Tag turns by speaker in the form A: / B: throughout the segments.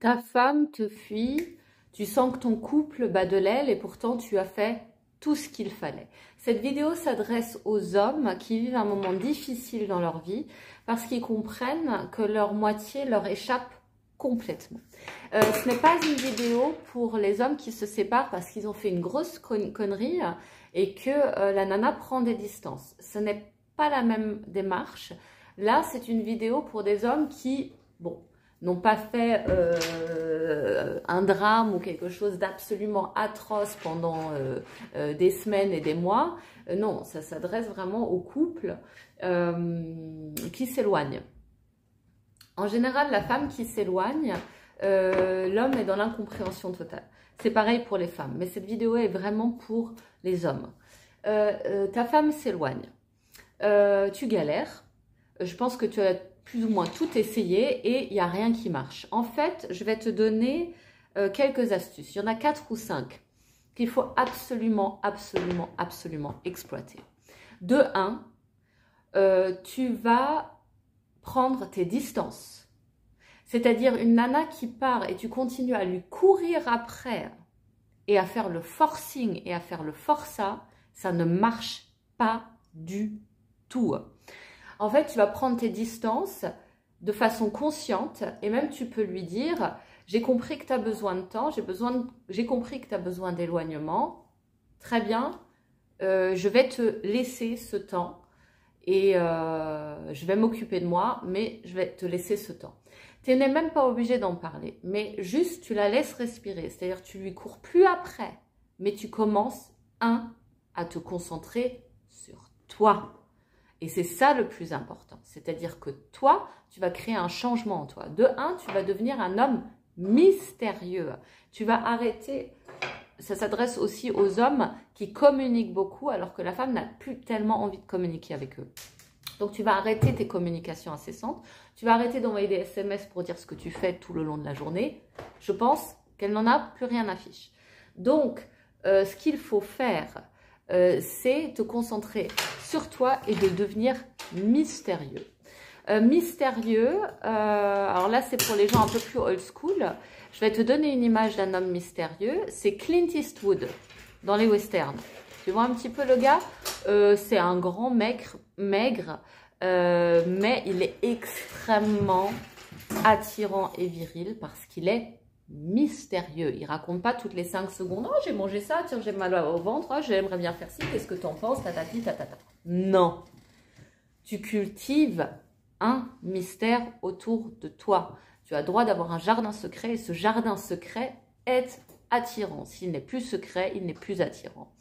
A: Ta femme te fuit, tu sens que ton couple bat de l'aile et pourtant tu as fait tout ce qu'il fallait. Cette vidéo s'adresse aux hommes qui vivent un moment difficile dans leur vie parce qu'ils comprennent que leur moitié leur échappe complètement. Ce n'est pas une vidéo pour les hommes qui se séparent parce qu'ils ont fait une grosse connerie et que la nana prend des distances. Ce n'est pas la même démarche. Là, c'est une vidéo pour des hommes qui, bon, n'ont pas fait un drame ou quelque chose d'absolument atroce pendant des semaines et des mois. Non, ça s'adresse vraiment aux couples qui s'éloignent. En général, la femme qui s'éloigne, l'homme est dans l'incompréhension totale. C'est pareil pour les femmes, mais cette vidéo est vraiment pour les hommes. Ta femme s'éloigne, tu galères, je pense que tu as plus ou moins tout essayé et il n'y a rien qui marche. En fait, je vais te donner quelques astuces. Il y en a 4 ou 5 qu'il faut absolument exploiter. De 1, tu vas prendre tes distances. C'est-à-dire une nana qui part et tu continues à lui courir après et à faire le forcing et à faire le forçat, ça ne marche pas du tout. En fait, tu vas prendre tes distances de façon consciente et même tu peux lui dire « J'ai compris que tu as besoin de temps, j'ai compris que tu as besoin d'éloignement. Très bien, je vais te laisser ce temps et je vais m'occuper de moi, mais je vais te laisser ce temps. » Tu n'es même pas obligé d'en parler, mais juste tu la laisses respirer. C'est-à-dire tu lui cours plus après, mais tu commences, à te concentrer sur toi. Et c'est ça le plus important. C'est-à-dire que toi, tu vas créer un changement en toi. De 1, tu vas devenir un homme mystérieux. Tu vas arrêter, ça s'adresse aussi aux hommes qui communiquent beaucoup alors que la femme n'a plus tellement envie de communiquer avec eux. Donc tu vas arrêter tes communications incessantes. Tu vas arrêter d'envoyer des SMS pour dire ce que tu fais tout le long de la journée. Je pense qu'elle n'en a plus rien à fiche. Donc, ce qu'il faut faire, c'est te concentrer sur toi et de devenir mystérieux. Mystérieux, alors là c'est pour les gens un peu plus old school. Je vais te donner une image d'un homme mystérieux. C'est Clint Eastwood dans les westerns. Tu vois un petit peu le gars, c'est un grand mec maigre, mais il est extrêmement attirant et viril parce qu'il est mystérieux. Il raconte pas toutes les 5 secondes. Oh, j'ai mangé ça, tiens, j'ai mal au ventre, oh, j'aimerais bien faire ci, qu'est-ce que t'en penses, tatati, tatata. Non. Tu cultives un mystère autour de toi. Tu as le droit d'avoir un jardin secret et ce jardin secret est attirant. S'il n'est plus secret, il n'est plus attirant.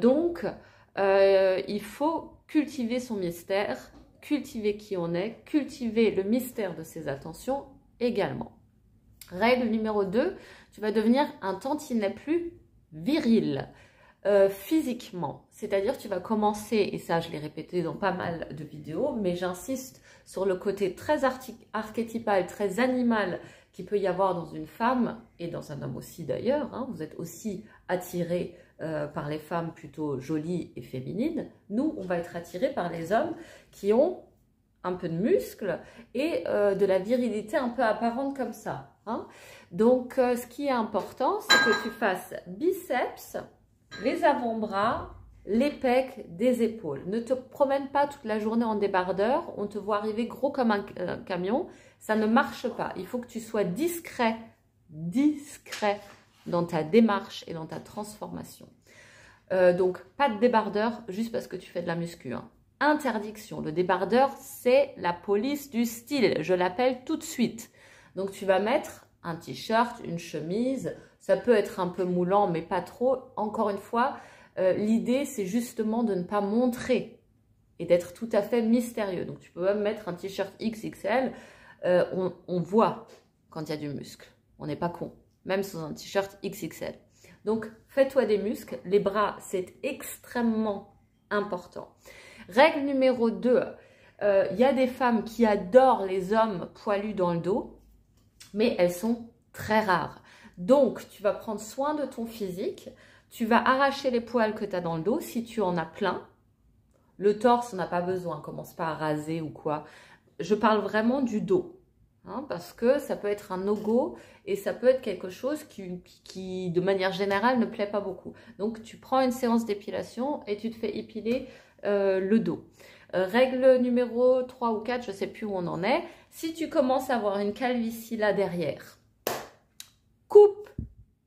A: Donc, il faut cultiver son mystère, cultiver qui on est, cultiver le mystère de ses attentions également. Règle numéro 2, tu vas devenir un tantinet plus viril physiquement. C'est-à-dire tu vas commencer, et ça je l'ai répété dans pas mal de vidéos, mais j'insiste sur le côté très archétypal, très animal qu'il peut y avoir dans une femme, et dans un homme aussi d'ailleurs. Hein, vous êtes aussi attirés par les femmes plutôt jolies et féminines. Nous, on va être attirés par les hommes qui ont un peu de muscles et de la virilité un peu apparente comme ça. Hein. Donc, ce qui est important, c'est que tu fasses biceps, les avant-bras, les pecs, des épaules. Ne te promène pas toute la journée en débardeur. On te voit arriver gros comme un camion. Ça ne marche pas. Il faut que tu sois discret dans ta démarche et dans ta transformation. Donc, pas de débardeur juste parce que tu fais de la muscu. Hein. Interdiction. Le débardeur, c'est la police du style. Je l'appelle tout de suite. Donc, tu vas mettre un t-shirt, une chemise. Ça peut être un peu moulant, mais pas trop. Encore une fois, l'idée, c'est justement de ne pas montrer et d'être tout à fait mystérieux. Donc, tu peux même mettre un t-shirt XXL. On voit quand il y a du muscle. On n'est pas con. Même sous un t-shirt XXL. Donc, fais-toi des muscles. Les bras, c'est extrêmement important. Règle numéro 2, il y a des femmes qui adorent les hommes poilus dans le dos, mais elles sont très rares. Donc, tu vas prendre soin de ton physique, tu vas arracher les poils que tu as dans le dos si tu en as plein. Le torse, on n'a pas besoin, commence pas à raser ou quoi. Je parle vraiment du dos. hein, parce que ça peut être un no-go et ça peut être quelque chose qui, de manière générale, ne plaît pas beaucoup. Donc, tu prends une séance d'épilation et tu te fais épiler le dos. Règle numéro 3 ou 4, je ne sais plus où on en est. Si tu commences à avoir une calvitie là derrière, coupe,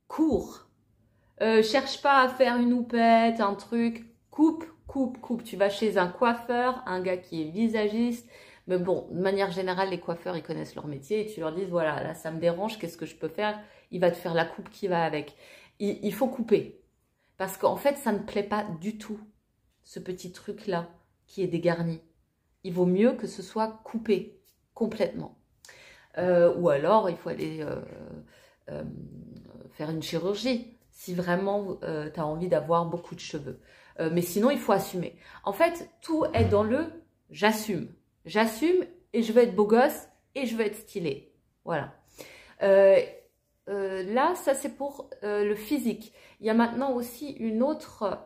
A: cours. Cherche pas à faire une houppette, un truc. Coupe, coupe, coupe. Tu vas chez un coiffeur, un gars qui est visagiste. Mais bon, de manière générale, les coiffeurs, ils connaissent leur métier et tu leur dis, voilà, là, ça me dérange, qu'est-ce que je peux faire? Il va te faire la coupe qui va avec. Il faut couper. Parce qu'en fait, ça ne plaît pas du tout, ce petit truc-là qui est dégarni. Il vaut mieux que ce soit coupé complètement. Ou alors, il faut aller faire une chirurgie si vraiment tu as envie d'avoir beaucoup de cheveux. Mais sinon, il faut assumer. En fait, tout est dans le « j'assume ». J'assume et je veux être beau gosse et je veux être stylé. Voilà. Là, ça c'est pour le physique. Il y a maintenant aussi une autre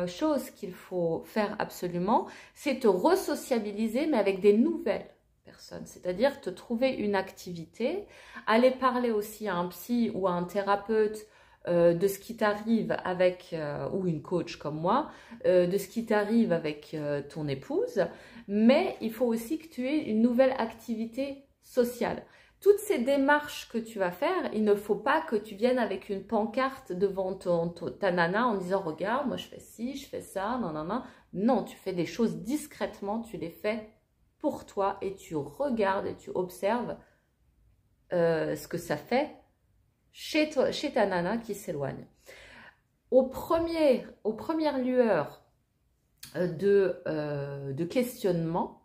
A: chose qu'il faut faire absolument, c'est te resociabiliser mais avec des nouvelles personnes. C'est-à-dire te trouver une activité, aller parler aussi à un psy ou à un thérapeute de ce qui t'arrive avec, ou une coach comme moi, de ce qui t'arrive avec ton épouse, mais il faut aussi que tu aies une nouvelle activité sociale. Toutes ces démarches que tu vas faire, il ne faut pas que tu viennes avec une pancarte devant ta nana en disant « Regarde, moi je fais ci, je fais ça, non, non, non ». Non, tu fais des choses discrètement, tu les fais pour toi et tu regardes et tu observes ce que ça fait chez ta nana qui s'éloigne. Aux premières lueurs de questionnement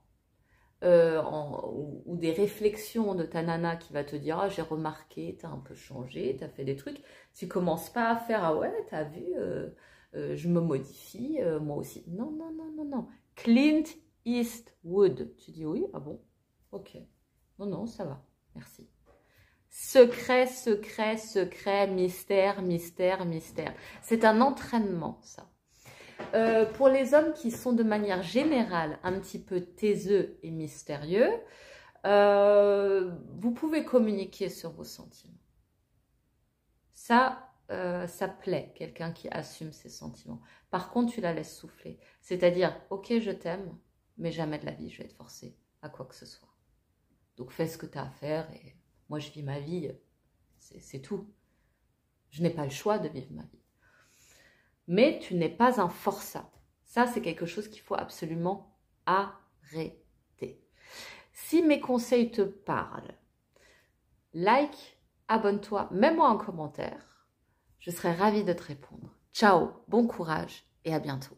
A: ou des réflexions de ta nana qui va te dire « Ah, j'ai remarqué, t'as un peu changé, t'as fait des trucs », tu commences pas à faire « Ah ouais, t'as vu, je me modifie, moi aussi ». Non, non, non, non, non. Clint Eastwood. Tu dis « Oui, ah bon, ok. Non, non, ça va, merci ». Secret, secret, secret, mystère, mystère, mystère. C'est un entraînement, ça. Pour les hommes qui sont de manière générale un petit peu taiseux et mystérieux, vous pouvez communiquer sur vos sentiments. Ça plaît, quelqu'un qui assume ses sentiments. Par contre, tu la laisses souffler. C'est-à-dire, ok, je t'aime, mais jamais de la vie, je vais te forcer à quoi que ce soit. Donc, fais ce que tu as à faire et moi, je vis ma vie, c'est tout. Je n'ai pas le choix de vivre ma vie. Mais tu n'es pas un forçat. Ça, c'est quelque chose qu'il faut absolument arrêter. Si mes conseils te parlent, like, abonne-toi, mets-moi un commentaire. Je serai ravie de te répondre. Ciao, bon courage et à bientôt.